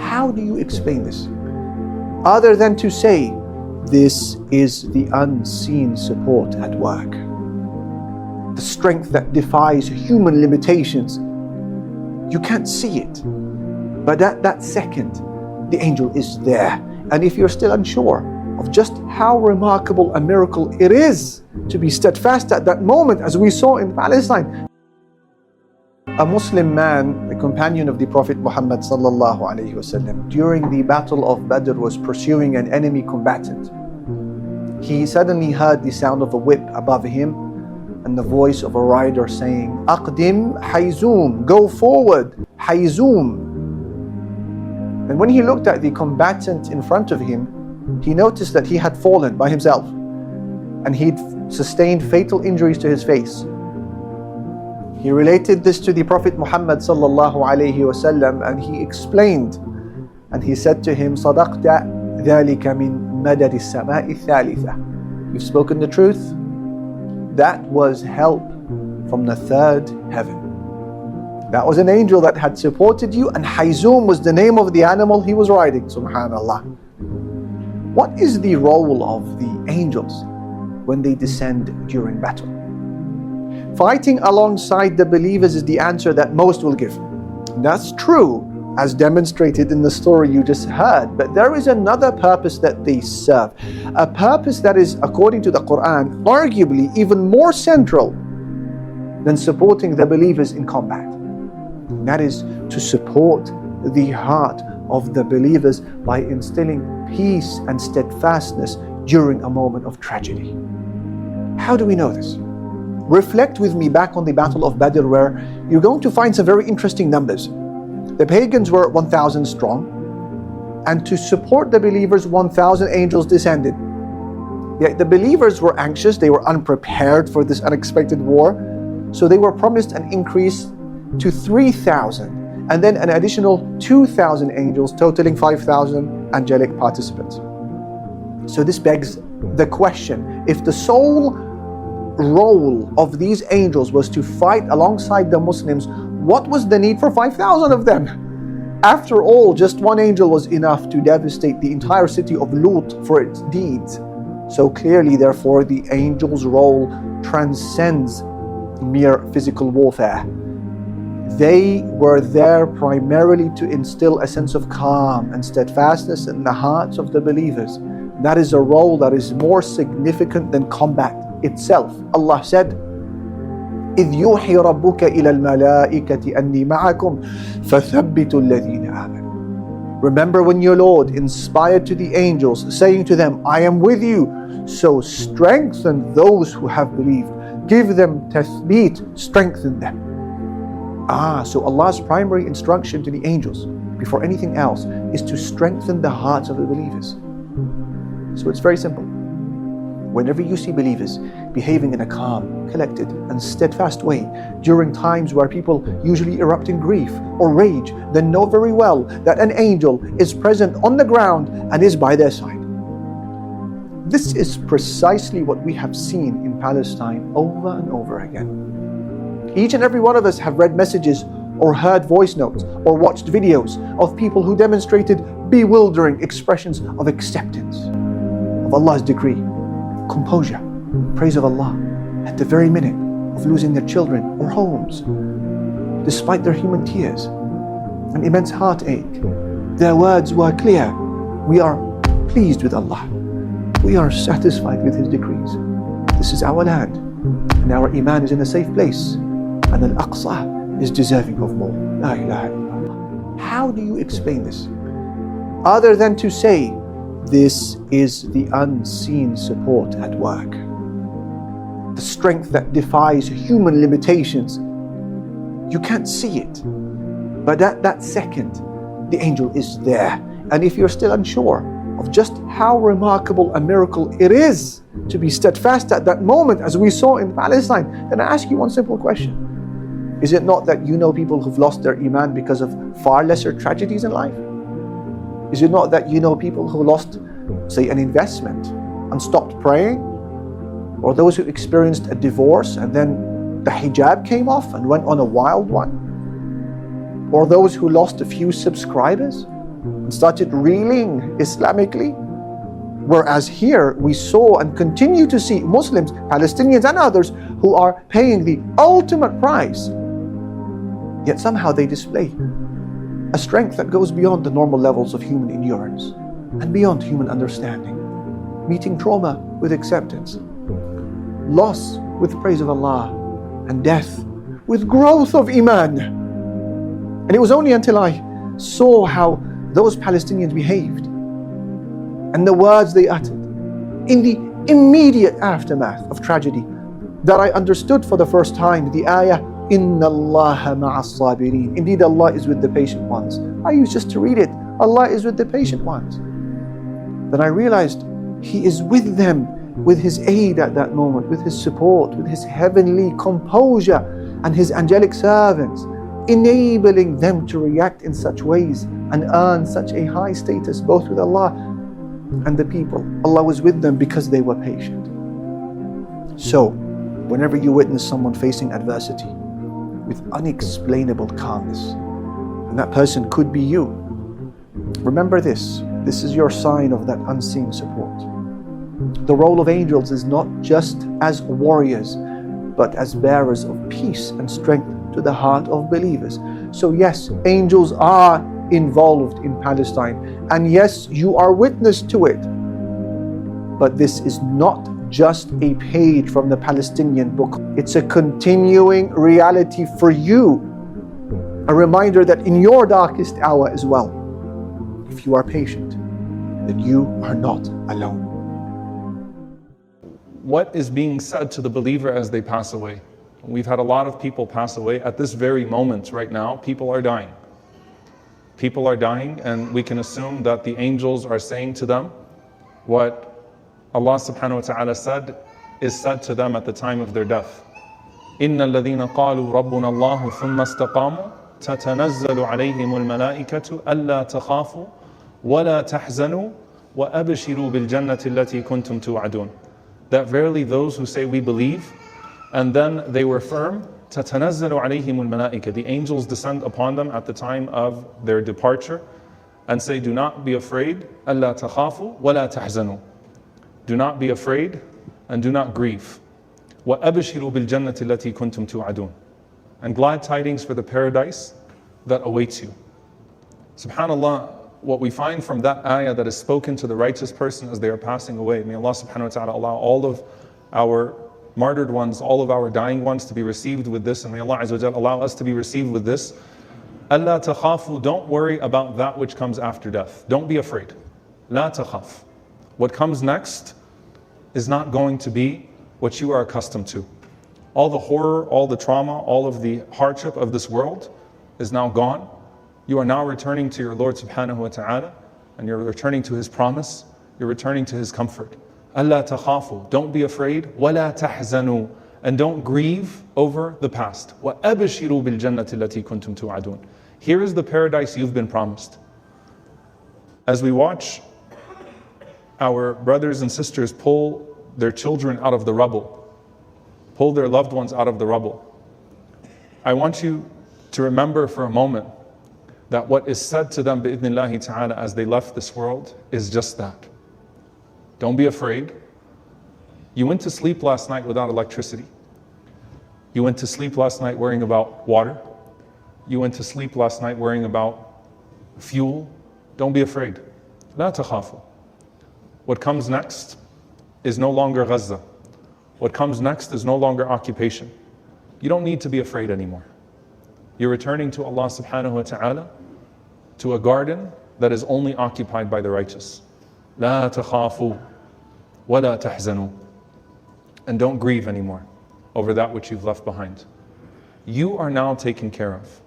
How do you explain this? Other than to say, this is the unseen support at work. The strength that defies human limitations. You can't see it, but at that second, the angel is there. And if you're still unsure of just how remarkable a miracle it is to be steadfast at that moment, as we saw in Palestine, a Muslim man, a companion of the Prophet Muhammad sallallahu alaihi wasallam, during the battle of Badr was pursuing an enemy combatant. He suddenly heard the sound of a whip above him and the voice of a rider saying, "Aqdim Hayzoom, go forward, Hayzoom." And when he looked at the combatant in front of him, he noticed that he had fallen by himself and he'd sustained fatal injuries to his face. He related this to the Prophet Muhammad sallallahu alaihi wasallam, and he explained, and he said to him, "Sadaqta dhalika min madad as-sama'i thalitha." You've spoken the truth. That was help from the third heaven. That was an angel that had supported you, and Hayzoom was the name of the animal he was riding. Subhanallah. What is the role of the angels when they descend during battle? Fighting alongside the believers is the answer that most will give. That's true, as demonstrated in the story you just heard, but there is another purpose that they serve. A purpose that is, according to the Quran, arguably even more central than supporting the believers in combat. That is to support the heart of the believers by instilling peace and steadfastness during a moment of tragedy. How do we know this? Reflect with me back on the Battle of Badr, where you're going to find some very interesting numbers. The pagans were 1,000 strong, and to support the believers, 1,000 angels descended. Yet the believers were anxious, they were unprepared for this unexpected war, so they were promised an increase to 3,000, and then an additional 2,000 angels, totaling 5,000 angelic participants. So this begs the question, if the sole role of these angels was to fight alongside the Muslims, what was the need for 5,000 of them? After all, just one angel was enough to devastate the entire city of Lut for its deeds. So clearly, therefore, the angels' role transcends mere physical warfare. They were there primarily to instill a sense of calm and steadfastness in the hearts of the believers. That is a role that is more significant than combat itself. Allah said, إِذْ يُوحِي رَبُّكَ إِلَى الْمَلَائِكَةِ أَنِّي مَعَكُمْ فَثَبِّتُوا الَّذِينَ آمَنُوا. Remember when your Lord inspired to the angels, saying to them, I am with you, so strengthen those who have believed. Give them tathbeet, strengthen them. So Allah's primary instruction to the angels, before anything else, is to strengthen the hearts of the believers. So it's very simple. Whenever you see believers behaving in a calm, collected, and steadfast way during times where people usually erupt in grief or rage, then know very well that an angel is present on the ground and is by their side. This is precisely what we have seen in Palestine over and over again. Each and every one of us have read messages or heard voice notes or watched videos of people who demonstrated bewildering expressions of acceptance of Allah's decree, composure, praise of Allah at the very minute of losing their children or homes, despite their human tears and immense heartache. Their words were clear. We are pleased with Allah. We are satisfied with His decrees. This is our land, and our iman is in a safe place, and Al-Aqsa is deserving of more. La ilaha illallah. How do you explain this? Other than to say, this is the unseen support at work. The strength that defies human limitations. You can't see it, but at that second, the angel is there. And if you're still unsure of just how remarkable a miracle it is to be steadfast at that moment, as we saw in Palestine, then I ask you one simple question. Is it not that you know people who've lost their iman because of far lesser tragedies in life? Is it not that you know people who lost, say, an investment and stopped praying? Or those who experienced a divorce and then the hijab came off and went on a wild one? Or those who lost a few subscribers and started reeling Islamically. Whereas here we saw and continue to see Muslims, Palestinians and others who are paying the ultimate price. Yet somehow they display a strength that goes beyond the normal levels of human endurance and beyond human understanding, meeting trauma with acceptance, loss with praise of Allah, and death with growth of Iman. And it was only until I saw how those Palestinians behaved and the words they uttered in the immediate aftermath of tragedy that I understood for the first time the ayah, Inna Allaha ma'as sabirin. Indeed, Allah is with the patient ones. I used just to read it. Allah is with the patient ones. Then I realized He is with them, with His aid at that moment, with His support, with His heavenly composure and His angelic servants, enabling them to react in such ways and earn such a high status both with Allah and the people. Allah was with them because they were patient. So, whenever you witness someone facing adversity with unexplainable calmness, and that person could be you, remember this. This is your sign of that unseen support. The role of angels is not just as warriors, but as bearers of peace and strength to the heart of believers. So yes, angels are involved in Palestine, and yes, you are witness to it. But this is not just a page from the Palestinian book. It's a continuing reality for you. A reminder that in your darkest hour as well, if you are patient, then you are not alone. What is being said to the believer as they pass away? We've had a lot of people pass away. At this very moment right now, people are dying. People are dying, and we can assume that the angels are saying to them what Allah subhanahu wa ta'ala said is said to them at the time of their death. إِنَّ الَّذِينَ قَالُوا رَبُّنَا اللَّهُ ثُمَّ اسْتَقَامُوا تَتَنَزَّلُ عَلَيْهِمُ الْمَلَائِكَةُ أَلَّا تَخَافُوا وَلَا تَحْزَنُوا وَأَبْشِرُوا بِالْجَنَّةِ الَّتِي كُنْتُمْ تُوعَدُونَ. That verily those who say we believe, and then they were firm, تَتَنَزَّلُ عَلَيْهِمُ الْمَلَائِكَةُ. The angels descend upon them at the time of their departure and say, do not be afraid, أَلَّا تَخَافُوا وَلَا تَحْزَنُوا. Do not be afraid and do not grieve. وَأَبْشِرُوا بِالْجَنَّةِ الَّتِي كُنْتُمْ تُوعَدُونَ. And glad tidings for the paradise that awaits you. SubhanAllah, what we find from that ayah that is spoken to the righteous person as they are passing away, may Allah subhanahu wa ta'ala allow all of our martyred ones, all of our dying ones to be received with this, and may Allah Azza wa Jal allow us to be received with this. أَلَّا تَخَافُوا. Don't worry about that which comes after death. Don't be afraid. لَا تَخَافُ. What comes next is not going to be what you are accustomed to. All the horror, all the trauma, all of the hardship of this world is now gone. You are now returning to your Lord subhanahu wa ta'ala, and you're returning to His promise, you're returning to His comfort. أَلَّا تَخَافُوا. Don't be afraid. وَلَا تَحْزَنُوا. And don't grieve over the past. وَأَبْشِرُوا بِالْجَنَّةِ الَّتِي كُنْتُمْ تُوعَدُونَ. Here is the paradise you've been promised. As we watch our brothers and sisters pull their children out of the rubble, pull their loved ones out of the rubble, I want you to remember for a moment that what is said to them bi'idhnillahi ta'ala as they left this world is just that. Don't be afraid. You went to sleep last night without electricity. You went to sleep last night worrying about water. You went to sleep last night worrying about fuel. Don't be afraid. لا تخافوا. What comes next is no longer Gaza. What comes next is no longer occupation. You don't need to be afraid anymore. You're returning to Allah subhanahu wa ta'ala, to a garden that is only occupied by the righteous. لا تخافوا ولا تحزنوا. And don't grieve anymore over that which you've left behind. You are now taken care of.